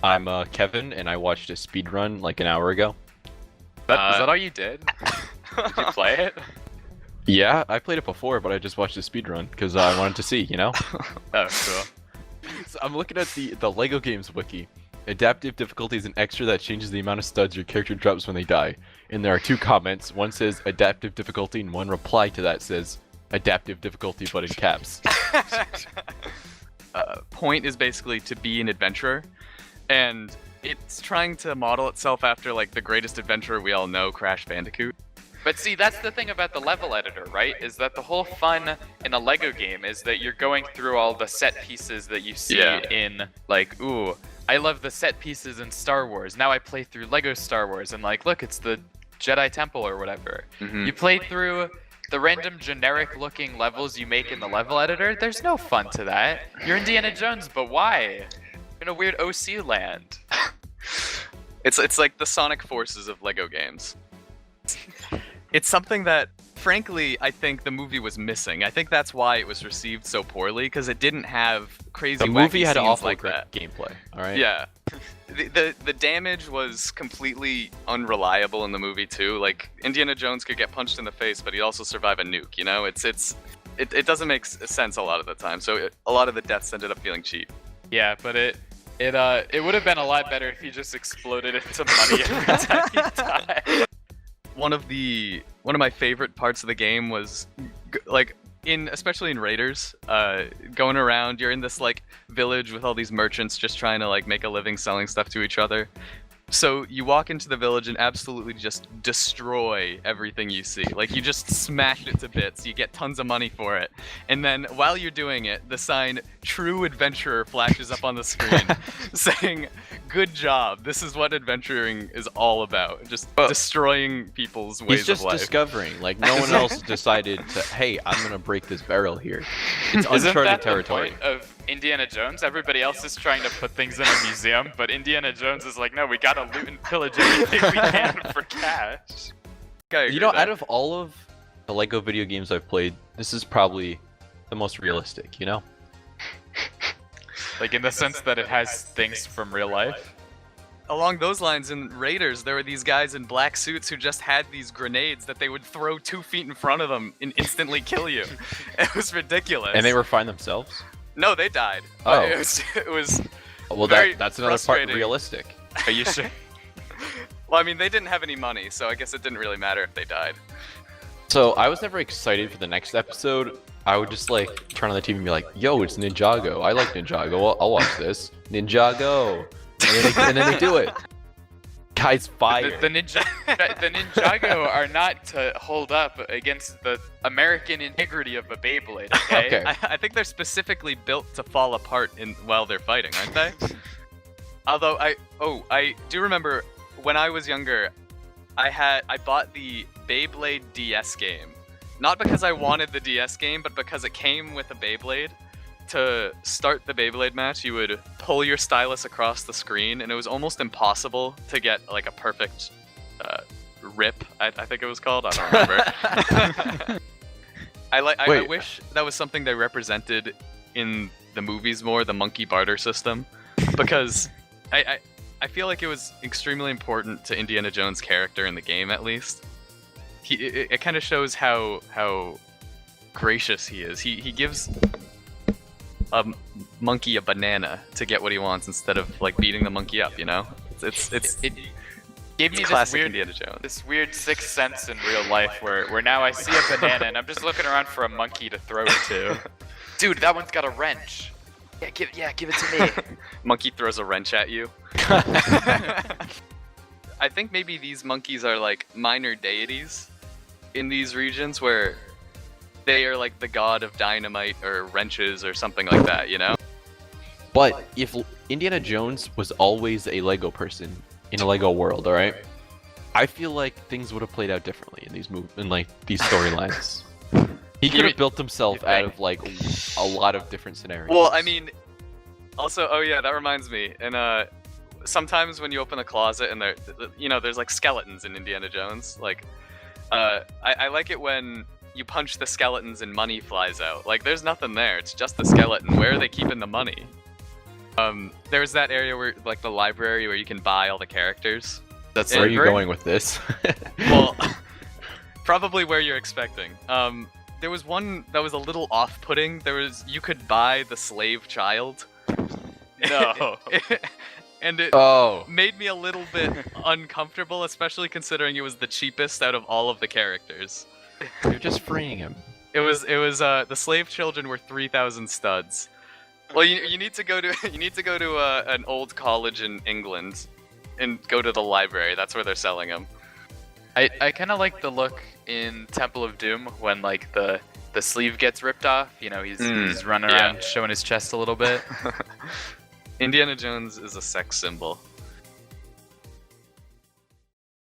I'm Kevin, and I watched a speed run like an hour ago. Is that all you did? Did you play it? Yeah, I played it before, but I just watched a speed run because I wanted to see, you know? Oh, cool. So I'm looking at the LEGO Games wiki. Adaptive difficulty is an extra that changes the amount of studs your character drops when they die. And there are two comments. One says adaptive difficulty, and one reply to that says adaptive difficulty, but in caps. Point is basically to be an adventurer, and it's trying to model itself after like the greatest adventurer we all know, Crash Bandicoot. But see, that's the thing about the level editor, right? Is that the whole fun in a LEGO game is that you're going through all the set pieces that you see in, like, ooh, I love the set pieces in Star Wars. Now I play through LEGO Star Wars, and like, look, it's the Jedi Temple or whatever. Mm-hmm. You play through the random generic-looking levels you make in the level editor. There's no fun to that. You're Indiana Jones, but why? In a weird OC land. It's like the Sonic forces of LEGO games. It's something that, frankly, I think the movie was missing. I think that's why it was received so poorly, because it didn't have crazy The movie had scenes awful like that. gameplay, alright? Yeah. The damage was completely unreliable in the movie too. Like, Indiana Jones could get punched in the face, but he'd also survive a nuke, you know? It doesn't make sense a lot of the time, so a lot of the deaths ended up feeling cheap. Yeah, but it would have been a lot better if he just exploded into money every time he died. One of my favorite parts of the game was like especially in Raiders, going around, you're in this like village with all these merchants just trying to like make a living selling stuff to each other. So you walk into the village and absolutely just destroy everything you see. Like, you just smash it to bits, you get tons of money for it. And then while you're doing it, the sign True Adventurer flashes up on the screen saying, good job, this is what adventuring is all about. Just destroying people's ways He's just of life. discovering, like no one else decided to, hey, I'm gonna break this barrel here. It's Isn't uncharted that territory. the point of Indiana Jones? Everybody else is trying to put things in a museum, but Indiana Jones is like, no, we gotta loot and pillage everything we can for cash. You know, out of all of the LEGO video games I've played, this is probably the most realistic, you know? Like, in the sense that it has things from real life. Along those lines, in Raiders, there were these guys in black suits who just had these grenades that they would throw 2 feet in front of them and instantly kill you. It was ridiculous. And they were fine themselves? No, they died. Oh. It was Well, very that's another part frustrating. realistic. Are you sure? Well, I mean, they didn't have any money, so I guess it didn't really matter if they died. So I was never excited for the next episode. I would just like turn on the TV and be like, yo, it's Ninjago. I like Ninjago. I'll watch this. Ninjago. And then they do it. Guy's fire. The Ninjago are not to hold up against the American integrity of a Beyblade, okay? Okay. I think they're specifically built to fall apart while they're fighting, aren't they? Although I do remember when I was younger, I bought the Beyblade DS game. Not because I wanted the DS game, but because it came with a Beyblade. To start the Beyblade match, you would pull your stylus across the screen, and it was almost impossible to get like a perfect rip, I think it was called. I don't remember. I wish that was something they represented in the movies more, the monkey barter system, because I feel like it was extremely important to Indiana Jones' character in the game, at least. It kind of shows how gracious he is. He gives a monkey a banana to get what he wants instead of like beating the monkey up, you know? It gave me classic this Indiana Jones. this weird sixth sense in real life where now I see a banana and I'm just looking around for a monkey to throw it to. Dude, that one's got a wrench. Yeah, give it to me. Monkey throws a wrench at you. I think maybe these monkeys are like minor deities in these regions where they are like the god of dynamite or wrenches or something like that, you know? But if Indiana Jones was always a Lego person in a Lego world, all right, I feel like things would have played out differently in these these storylines. He could have built himself out of like a lot of different scenarios. Well, I mean, also, oh yeah, that reminds me. And sometimes when you open a closet and there's like skeletons in Indiana Jones. Like, I like it when you punch the skeletons and money flies out. Like, there's nothing there. It's just the skeleton. Where are they keeping the money? There's that area where, like, the library where you can buy all the characters. That's Where are you very- going with this? Well, probably where you're expecting. There was one that was a little off-putting. You could buy the slave child. No. And it Oh. made me a little bit uncomfortable, especially considering it was the cheapest out of all of the characters. You're just freeing him. It was the slave children were 3,000 studs. Well, you need to go to an old college in England and go to the library. That's where they're selling them. I kind of like the look in Temple of Doom when like the sleeve gets ripped off. You know, he's running yeah. around showing his chest a little bit. Indiana Jones is a sex symbol.